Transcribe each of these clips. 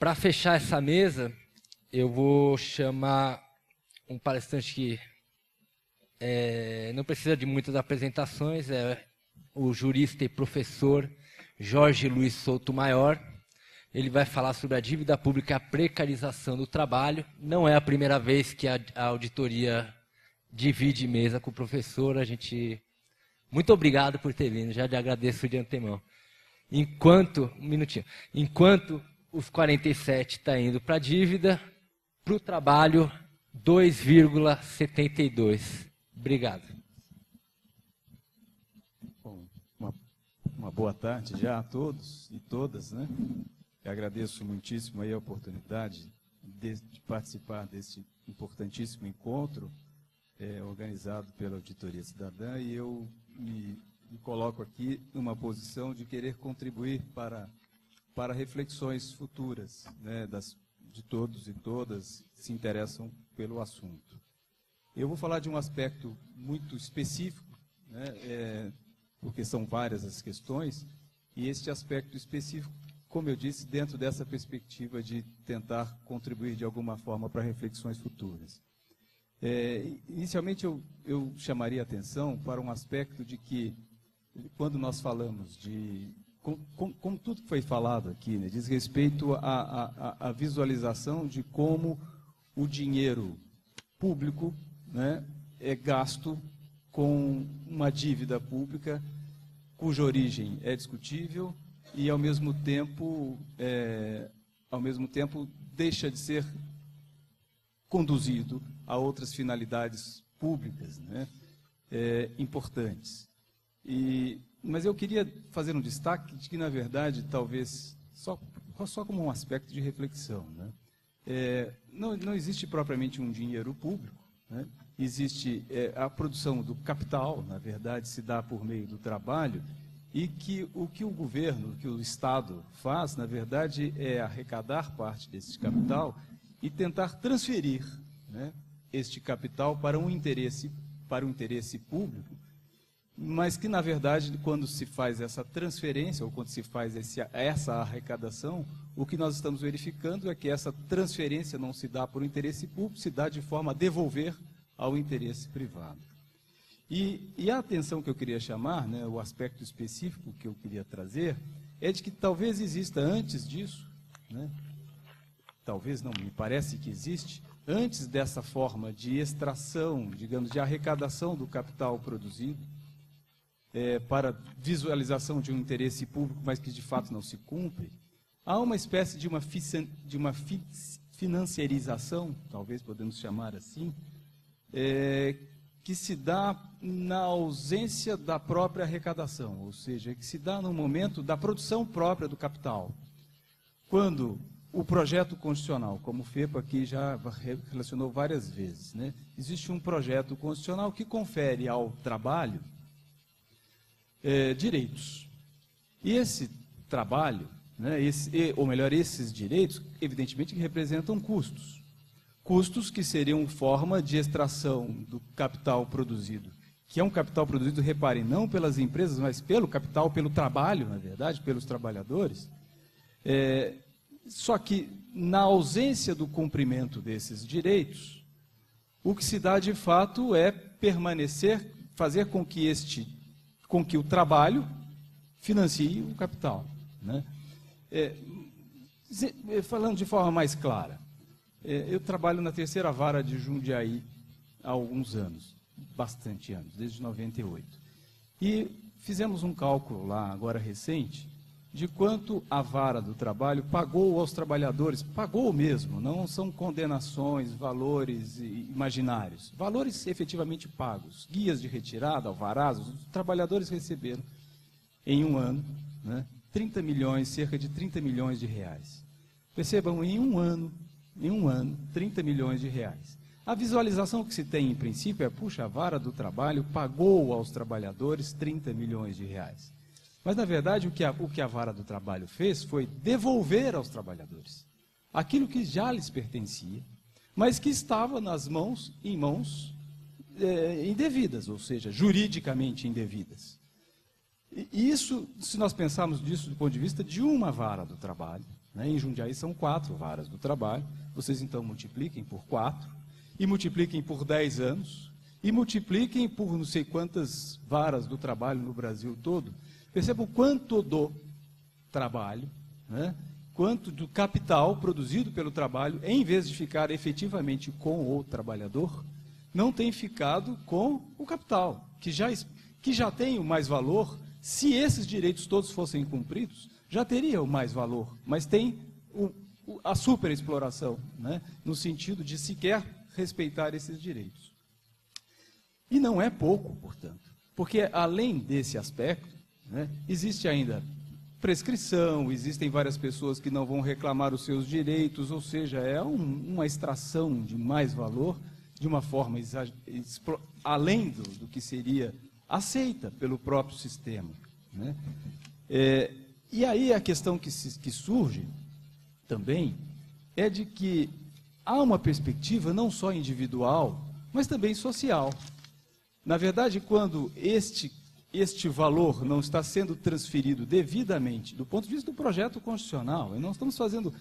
Para fechar essa mesa, eu vou chamar um palestrante que não precisa de muitas apresentações, é o jurista e professor Jorge Luiz Souto Maior. Ele vai falar sobre a dívida pública e a precarização do trabalho. Não é a primeira vez que a auditoria divide mesa com o professor. Muito obrigado por ter vindo, já lhe agradeço de antemão. Enquanto os 47 está indo para a dívida, para o trabalho, 2,72. Obrigado. Bom, uma boa tarde já a todos e todas, né? Eu agradeço muitíssimo aí a oportunidade de participar desse importantíssimo encontro organizado pela Auditoria Cidadã, e eu me coloco aqui numa posição de querer contribuir para reflexões futuras, né, de todos e todas que se interessam pelo assunto. Eu vou falar de um aspecto muito específico, né, porque são várias as questões, e este aspecto específico, como eu disse, dentro dessa perspectiva de tentar contribuir de alguma forma para reflexões futuras. Inicialmente, eu chamaria a atenção para um aspecto de que, quando nós falamos de... Como tudo que foi falado aqui, né, diz respeito à visualização de como o dinheiro público, né, é gasto com uma dívida pública cuja origem é discutível e, ao mesmo tempo deixa de ser conduzido a outras finalidades públicas, né, importantes. Mas eu queria fazer um destaque de que, na verdade, talvez, só como um aspecto de reflexão, né, não existe propriamente um dinheiro público, né, existe a produção do capital, na verdade, se dá por meio do trabalho, e que o governo, o que o Estado faz, na verdade, é arrecadar parte desse capital e tentar transferir, né, este capital para um interesse público, mas que, na verdade, quando se faz essa transferência, ou quando se faz essa arrecadação, o que nós estamos verificando é que essa transferência não se dá por um interesse público, se dá de forma a devolver ao interesse privado. E a atenção que eu queria chamar, né, o aspecto específico que eu queria trazer, é de que talvez exista antes disso, né, talvez não, me parece que existe, antes dessa forma de extração, digamos, de arrecadação do capital produzido, para visualização de um interesse público, mas que de fato não se cumpre, há uma espécie de uma financiarização, talvez podemos chamar assim, que se dá na ausência da própria arrecadação, ou seja, que se dá no momento da produção própria do capital. Quando o projeto constitucional, como o FEPA aqui já relacionou várias vezes, né, existe um projeto constitucional que confere ao trabalho direitos. E esse trabalho, né, esses direitos, evidentemente que representam custos. Custos que seriam forma de extração do capital produzido, que é um capital produzido, reparem, não pelas empresas, mas pelo capital, pelo trabalho, na verdade, pelos trabalhadores. Só que, na ausência do cumprimento desses direitos, o que se dá de fato é fazer com que o trabalho financie o capital, né? Falando de forma mais clara, eu trabalho na terceira vara de Jundiaí há alguns anos, bastante anos, desde 98. E fizemos um cálculo lá, agora recente, de quanto a vara do trabalho pagou aos trabalhadores, pagou mesmo, não são condenações, valores imaginários, valores efetivamente pagos, guias de retirada, alvarás, os trabalhadores receberam em um ano, né, 30 milhões, cerca de 30 milhões de reais. Percebam, em um ano, 30 milhões de reais. A visualização que se tem, em princípio, puxa, a vara do trabalho pagou aos trabalhadores 30 milhões de reais. Mas, na verdade, o que a vara do trabalho fez foi devolver aos trabalhadores aquilo que já lhes pertencia, mas que estava em mãos indevidas, ou seja, juridicamente indevidas. E isso, se nós pensarmos disso do ponto de vista de uma vara do trabalho, né? Em Jundiaí são 4 varas do trabalho. Vocês, então, multipliquem por 4, e multipliquem por 10 anos, e multipliquem por não sei quantas varas do trabalho no Brasil todo. Percebam quanto do trabalho, né? Quanto do capital produzido pelo trabalho, em vez de ficar efetivamente com o trabalhador, não tem ficado com o capital, que já tem o mais valor. Se esses direitos todos fossem cumpridos, já teria o mais valor, mas tem a superexploração, né? No sentido de sequer respeitar esses direitos. E não é pouco, portanto, porque além desse aspecto, né, existe ainda prescrição, existem várias pessoas que não vão reclamar os seus direitos, ou seja, é uma extração de mais valor de uma forma além do que seria aceita pelo próprio sistema, né? E aí a questão que surge também é de que há uma perspectiva não só individual, mas também social. Na verdade, quando este valor não está sendo transferido devidamente, do ponto de vista do projeto constitucional, e não estamos fazendo,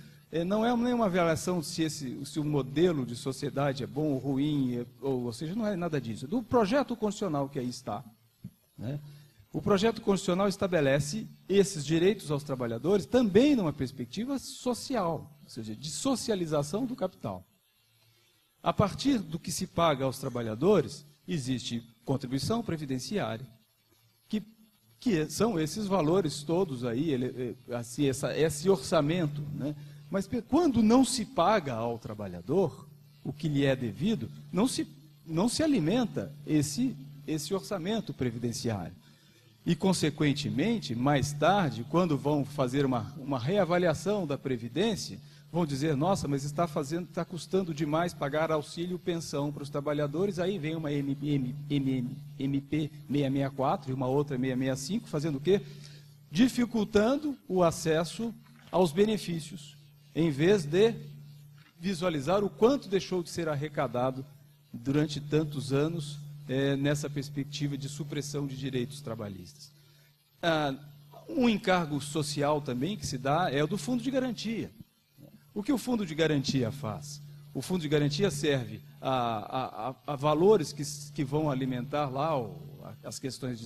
não é nenhuma avaliação se o modelo de sociedade é bom ou ruim, ou seja, não é nada disso. Do projeto constitucional que aí está, né? O projeto constitucional estabelece esses direitos aos trabalhadores também numa perspectiva social, ou seja, de socialização do capital. A partir do que se paga aos trabalhadores, existe contribuição previdenciária, que são esses valores todos aí, assim, esse orçamento, né? Mas quando não se paga ao trabalhador o que lhe é devido, não se alimenta esse orçamento previdenciário. E, consequentemente, mais tarde, quando vão fazer uma reavaliação da Previdência, vão dizer, nossa, mas está custando demais pagar auxílio pensão para os trabalhadores, aí vem uma MP 664 e uma outra 665, fazendo o quê? Dificultando o acesso aos benefícios, em vez de visualizar o quanto deixou de ser arrecadado durante tantos anos, nessa perspectiva de supressão de direitos trabalhistas. Um encargo social também que se dá é o do Fundo de Garantia. O que o Fundo de Garantia faz? O Fundo de Garantia serve a valores que vão alimentar lá as questões de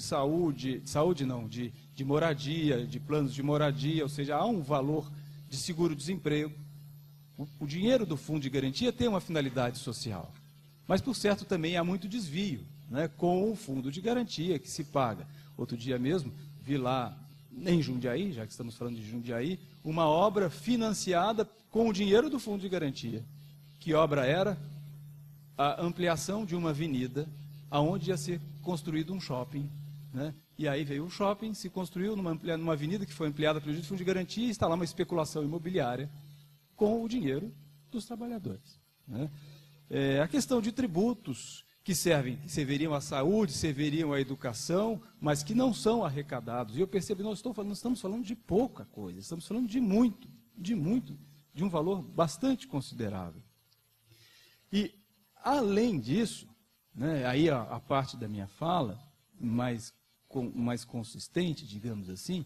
de moradia, de planos de moradia, ou seja, há um valor de seguro-desemprego. O dinheiro do Fundo de Garantia tem uma finalidade social. Mas, por certo, também há muito desvio, né, com o Fundo de Garantia que se paga. Outro dia mesmo, vi lá em Jundiaí, já que estamos falando de Jundiaí, uma obra financiada com o dinheiro do Fundo de Garantia. Que obra era? A ampliação de uma avenida, onde ia ser construído um shopping, né? E aí veio o shopping, se construiu numa avenida que foi ampliada pelo Fundo de Garantia, e está lá uma especulação imobiliária com o dinheiro dos trabalhadores, né? A questão de tributos que serviriam à saúde, serviriam à educação, mas que não são arrecadados. E eu percebo que nós estamos falando de pouca coisa, estamos falando de um valor bastante considerável. E, além disso, né, aí a parte da minha fala, mais consistente, digamos assim,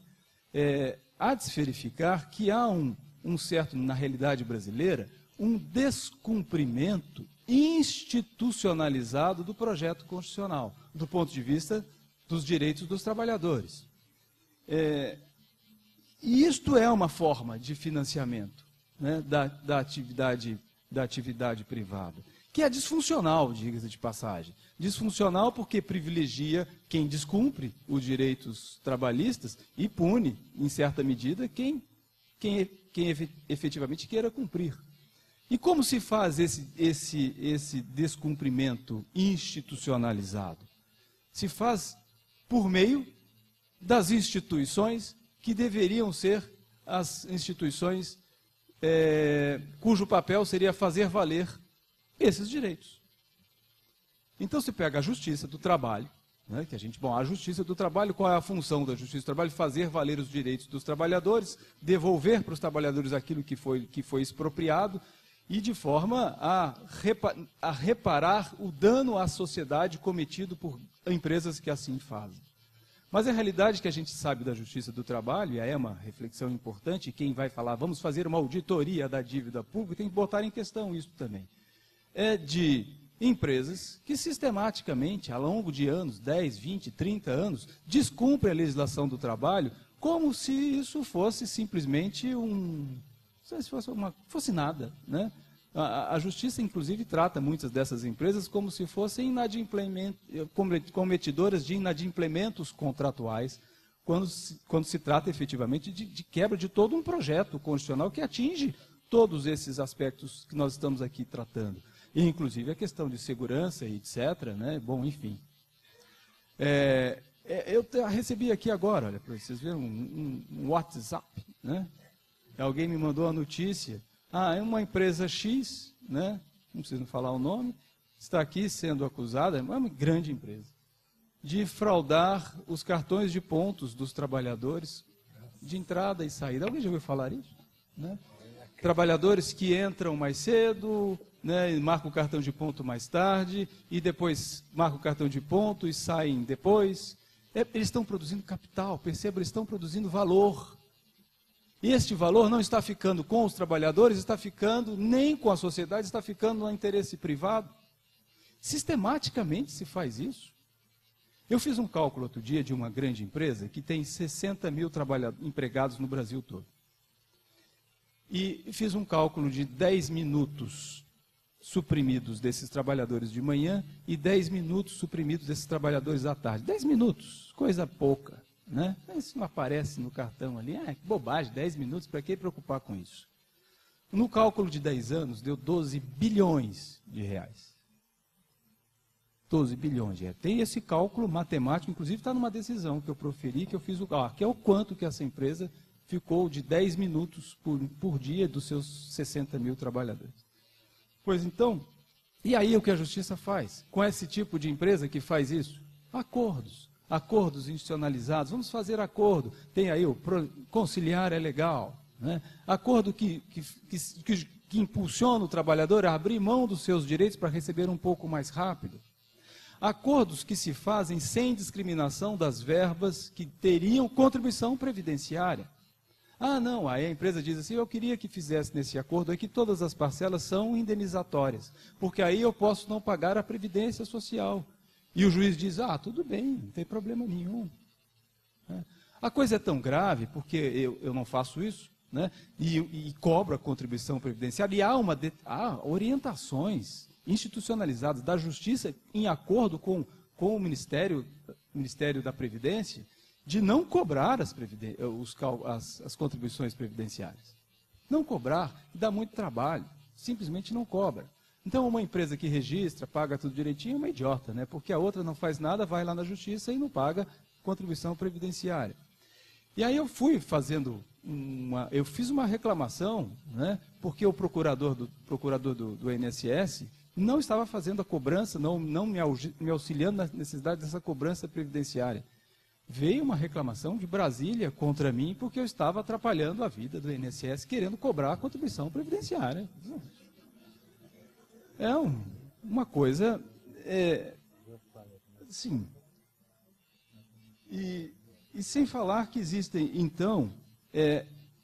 há de se verificar que há um certo, na realidade brasileira, um descumprimento institucionalizado do projeto constitucional, do ponto de vista dos direitos dos trabalhadores. E isto é uma forma de financiamento, né, da atividade privada, que é disfuncional, diga-se de passagem. Disfuncional porque privilegia quem descumpre os direitos trabalhistas e pune, em certa medida, quem efetivamente queira cumprir. E como se faz esse descumprimento institucionalizado? Se faz por meio das instituições que deveriam ser as instituições cujo papel seria fazer valer esses direitos. Então se pega a Justiça do Trabalho, né, a Justiça do Trabalho, qual é a função da Justiça do Trabalho? Fazer valer os direitos dos trabalhadores, devolver para os trabalhadores aquilo que foi expropriado, e de forma a reparar o dano à sociedade cometido por empresas que assim fazem. Mas a realidade que a gente sabe da Justiça do Trabalho, e aí é uma reflexão importante, quem vai falar, vamos fazer uma auditoria da dívida pública, tem que botar em questão isso também. É de empresas que sistematicamente, ao longo de anos, 10, 20, 30 anos, descumprem a legislação do trabalho como se isso fosse simplesmente fosse nada, né? A Justiça, inclusive, trata muitas dessas empresas como se fossem cometidoras de inadimplementos contratuais, quando se trata efetivamente de quebra de todo um projeto constitucional que atinge todos esses aspectos que nós estamos aqui tratando, e, inclusive a questão de segurança e etc., né? Bom, enfim. Eu recebi aqui agora, olha, para vocês verem, um WhatsApp, né? Alguém me mandou a notícia. É uma empresa X, né? Não preciso falar o nome, está aqui sendo acusada, é uma grande empresa, de fraudar os cartões de pontos dos trabalhadores de entrada e saída. Alguém já ouviu falar isso? Né? Trabalhadores que entram mais cedo, né, e marcam o cartão de ponto mais tarde, e depois marcam o cartão de ponto e saem depois. Eles estão produzindo capital, perceba, eles estão produzindo valor. E este valor não está ficando com os trabalhadores, está ficando nem com a sociedade, está ficando no interesse privado. Sistematicamente se faz isso. Eu fiz um cálculo outro dia de uma grande empresa que tem 60 mil empregados no Brasil todo. E fiz um cálculo de 10 minutos suprimidos desses trabalhadores de manhã e 10 minutos suprimidos desses trabalhadores à tarde. 10 minutos, coisa pouca. Né? Isso não aparece no cartão ali, que bobagem, 10 minutos, para que preocupar com isso? No cálculo de 10 anos, deu 12 bilhões de reais. 12 bilhões de reais. Tem esse cálculo matemático, inclusive está numa decisão que eu proferi, que eu fiz que é o quanto que essa empresa ficou de 10 minutos por dia dos seus 60 mil trabalhadores. Pois então, e aí o que a Justiça faz? Com esse tipo de empresa que faz isso? Acordos institucionalizados, vamos fazer acordo. Tem aí o conciliar é legal, né? Acordo que impulsiona o trabalhador a abrir mão dos seus direitos para receber um pouco mais rápido. Acordos que se fazem sem discriminação das verbas que teriam contribuição previdenciária. Não, aí a empresa diz assim, eu queria que fizesse nesse acordo aqui todas as parcelas são indenizatórias, porque aí eu posso não pagar a previdência social. E o juiz diz, tudo bem, não tem problema nenhum. A coisa é tão grave, porque eu não faço isso, né? E cobro a contribuição previdenciária, e há orientações institucionalizadas da Justiça em acordo com o Ministério da Previdência, de não cobrar as contribuições previdenciárias. Não cobrar, dá muito trabalho, simplesmente não cobra. Então, uma empresa que registra, paga tudo direitinho, é uma idiota, né? Porque a outra não faz nada, vai lá na Justiça e não paga contribuição previdenciária. E aí eu fiz uma reclamação, né? Porque o procurador do INSS não estava fazendo a cobrança, não me auxiliando na necessidade dessa cobrança previdenciária. Veio uma reclamação de Brasília contra mim, porque eu estava atrapalhando a vida do INSS, querendo cobrar a contribuição previdenciária. É uma coisa, sim. E sem falar que existem, então,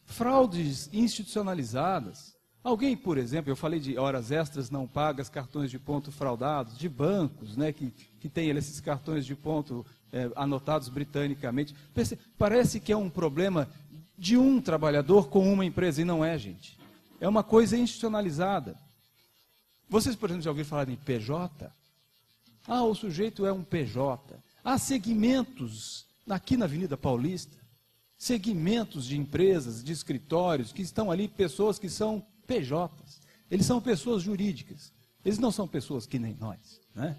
fraudes institucionalizadas. Alguém, por exemplo, eu falei de horas extras não pagas, cartões de ponto fraudados, de bancos, né, que tem esses cartões de ponto anotados britanicamente. Parece que é um problema de um trabalhador com uma empresa, e não é, gente. É uma coisa institucionalizada. Vocês, por exemplo, já ouviram falar em PJ? O sujeito é um PJ. Há segmentos aqui na Avenida Paulista, segmentos de empresas, de escritórios, que estão ali, pessoas que são PJs. Eles são pessoas jurídicas. Eles não são pessoas que nem nós, né?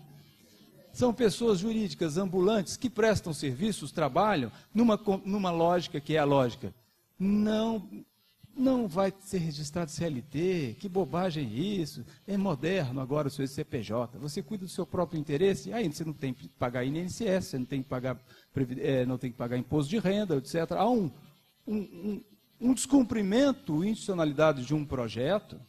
São pessoas jurídicas ambulantes que prestam serviços, trabalham numa lógica que é a lógica. Não vai ser registrado CLT, que bobagem é isso, é moderno agora o seu CPJ, você cuida do seu próprio interesse, aí você não tem que pagar INSS, você não tem que pagar imposto de renda, etc. Há um descumprimento institucionalidade de um projeto,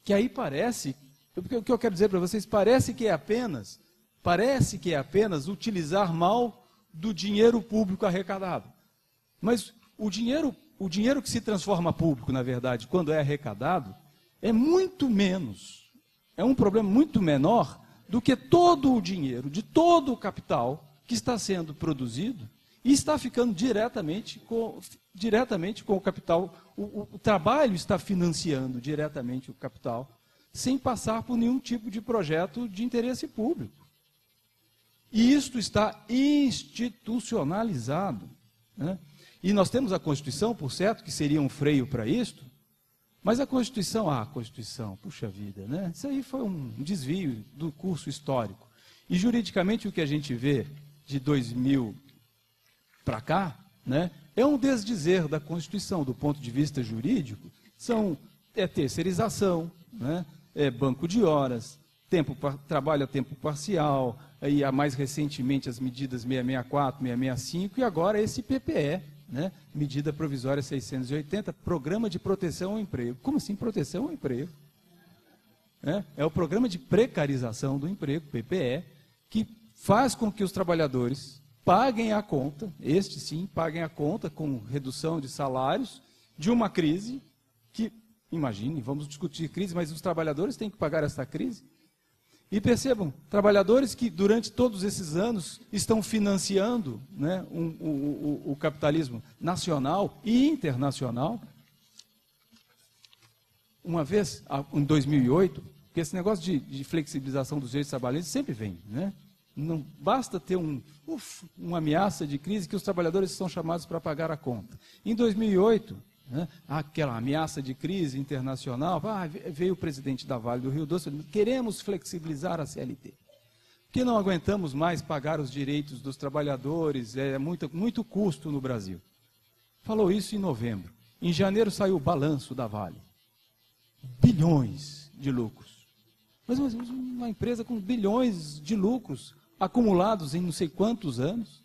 que aí parece, o que eu quero dizer para vocês, parece que é apenas Parece que é apenas utilizar mal do dinheiro público arrecadado. Mas o dinheiro que se transforma público, na verdade, quando é arrecadado, é muito menos, é um problema muito menor do que todo o dinheiro, de todo o capital que está sendo produzido e está ficando diretamente com o capital. O trabalho está financiando diretamente o capital, sem passar por nenhum tipo de projeto de interesse público. E isto está institucionalizado, né? E nós temos a Constituição, por certo, que seria um freio para isto, mas a Constituição, puxa vida, né? Isso aí foi um desvio do curso histórico. E juridicamente o que a gente vê de 2000 para cá, né, é um desdizer da Constituição, do ponto de vista jurídico, é terceirização, né, é banco de horas, trabalho a tempo parcial, aí mais recentemente as medidas 664, 665 e agora esse PPE, né, medida provisória 680, Programa de Proteção ao Emprego. Como assim proteção ao emprego? É o Programa de Precarização do Emprego, PPE, que faz com que os trabalhadores paguem a conta, paguem a conta com redução de salários, de uma crise que, imagine, vamos discutir crise, mas os trabalhadores têm que pagar essa crise. E percebam, trabalhadores que durante todos esses anos estão financiando, né, o capitalismo nacional e internacional. Uma vez, em 2008, porque esse negócio de flexibilização dos direitos trabalhistas sempre vem, né? Não basta ter uma ameaça de crise que os trabalhadores são chamados para pagar a conta. Em 2008, né, aquela ameaça de crise internacional, veio o presidente da Vale do Rio Doce, queremos flexibilizar a CLT, porque não aguentamos mais pagar os direitos dos trabalhadores, é muito custo no Brasil. Falou isso em novembro. Em janeiro saiu o balanço da Vale. Bilhões de lucros. Mas uma empresa com bilhões de lucros acumulados em não sei quantos anos,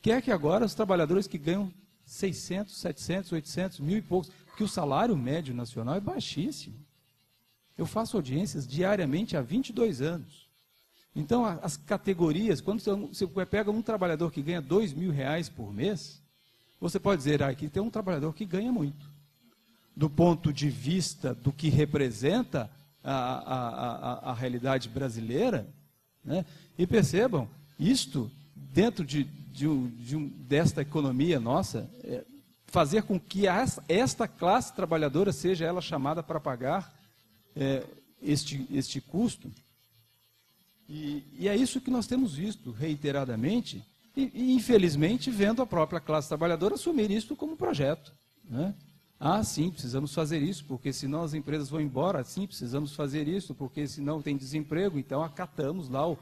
quer que agora os trabalhadores que ganham 600, 700, 800, mil e poucos, porque o salário médio nacional é baixíssimo. Eu faço audiências diariamente há 22 anos. Então, as categorias, quando você pega um trabalhador que ganha R$2.000 por mês, você pode dizer, aqui tem um trabalhador que ganha muito. Do ponto de vista do que representa a realidade brasileira, né? E percebam, isto, dentro desta economia nossa, fazer com que esta classe trabalhadora seja ela chamada para pagar este custo. E é isso que nós temos visto reiteradamente, e infelizmente vendo a própria classe trabalhadora assumir isso como projeto, né? Sim, precisamos fazer isso, porque senão as empresas vão embora. Sim, precisamos fazer isso, porque senão tem desemprego. Então acatamos lá o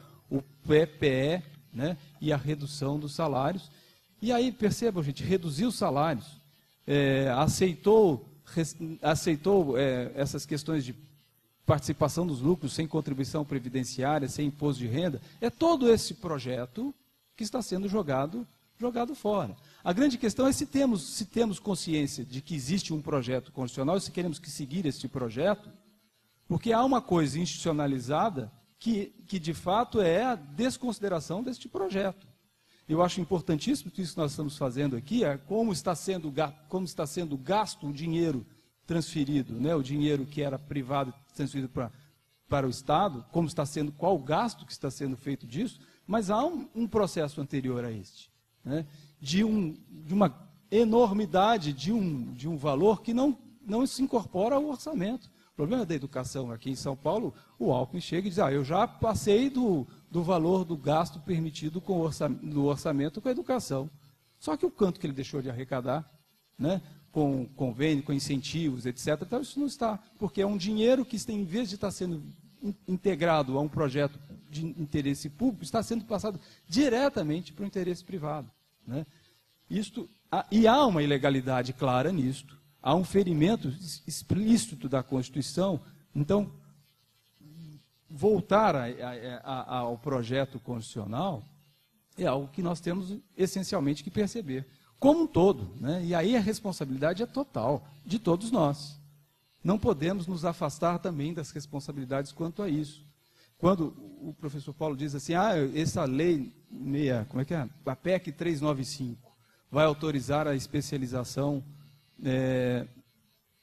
PPE, né, e a redução dos salários. E aí, percebam, gente, reduziu os salários, aceitou essas questões de participação dos lucros sem contribuição previdenciária, sem imposto de renda. É todo esse projeto que está sendo jogado fora. A grande questão é se temos consciência de que existe um projeto constitucional, se queremos seguir este projeto, porque há uma coisa institucionalizada que de fato é a desconsideração deste projeto. Eu acho importantíssimo que isso que nós estamos fazendo aqui é como está sendo gasto o dinheiro transferido, né, o dinheiro que era privado transferido para o Estado, qual o gasto que está sendo feito disso, mas há um processo anterior a este, né, de uma enormidade, de um valor que não se incorpora ao orçamento. O problema da educação aqui em São Paulo, o Alckmin chega e diz, eu já passei do valor do gasto permitido no orçamento com a educação. Só que o quanto que ele deixou de arrecadar, né, com convênio, com incentivos, etc., então isso não está, porque é um dinheiro que, em vez de estar sendo integrado a um projeto de interesse público, está sendo passado diretamente para o interesse privado, né? E há uma ilegalidade clara nisto, há um ferimento explícito da Constituição. Então, voltar ao projeto constitucional é algo que nós temos essencialmente que perceber, como um todo, né? E aí a responsabilidade é total de todos nós. Não podemos nos afastar também das responsabilidades quanto a isso. quando o professor Paulo diz assim, essa lei, a PEC 395, vai autorizar a especialização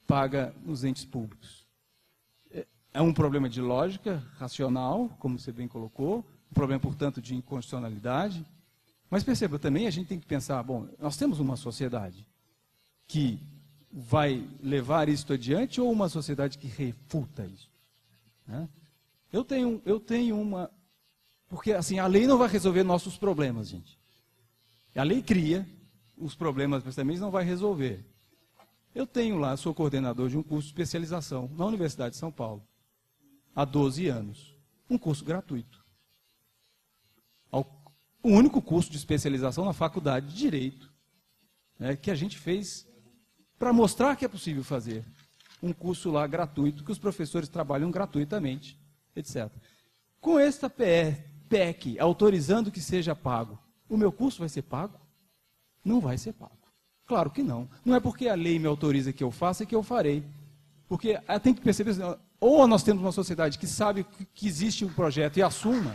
paga nos entes públicos. É um problema de lógica racional, como você bem colocou, um problema, portanto, de inconstitucionalidade. Mas perceba, também a gente tem que pensar, bom, nós temos uma sociedade que vai levar isso adiante ou uma sociedade que refuta isso? Né? Eu tenho uma... Porque, assim, a lei não vai resolver nossos problemas, gente. A lei cria os problemas, mas também não vai resolver. Eu tenho lá, sou coordenador de um curso de especialização na Universidade de São Paulo, há 12 anos. Um curso gratuito. O único curso de especialização na Faculdade de Direito, né, que a gente fez para mostrar que é possível fazer. Um curso lá gratuito, que os professores trabalham gratuitamente, etc. Com esta PEC autorizando que seja pago, o meu curso vai ser pago? Não vai ser pago. Claro que não. Não é porque a lei me autoriza que eu faça que eu farei. Porque tem que perceber, ou nós temos uma sociedade que sabe que existe um projeto e assuma,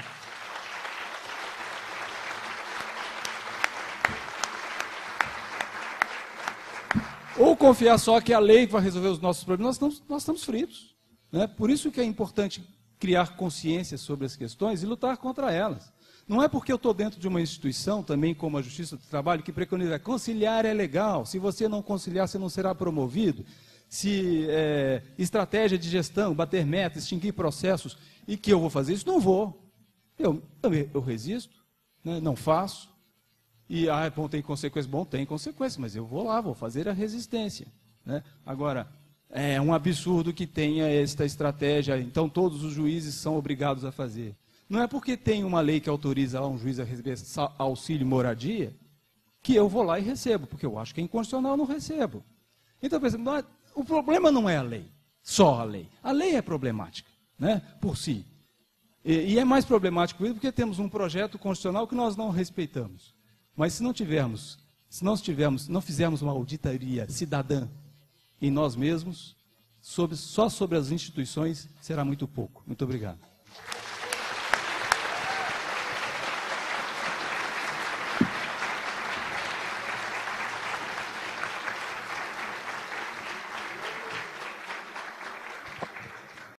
ou confiar só que a lei vai resolver os nossos problemas, nós estamos fritos. Né? Por isso que é importante criar consciência sobre as questões e lutar contra elas. Não é porque eu estou dentro de uma instituição, também como a Justiça do Trabalho, que preconiza conciliar é legal, se você não conciliar, você não será promovido. Se estratégia de gestão, bater metas, extinguir processos, e que eu vou fazer isso, não vou. Eu resisto, né? Não faço. E, bom, tem consequências? Bom, tem consequências, mas eu vou lá, vou fazer a resistência. Né? Agora, é um absurdo que tenha esta estratégia, então todos os juízes são obrigados a fazer. Não é porque tem uma lei que autoriza um juiz a receber auxílio moradia, que eu vou lá e recebo, porque eu acho que é inconstitucional, eu não recebo. Então, o problema não é a lei, só a lei. A lei é problemática, né, por si. E é mais problemático isso porque temos um projeto constitucional que nós não respeitamos. Mas se não fizermos uma auditoria cidadã em nós mesmos, só sobre as instituições, será muito pouco. Muito obrigado.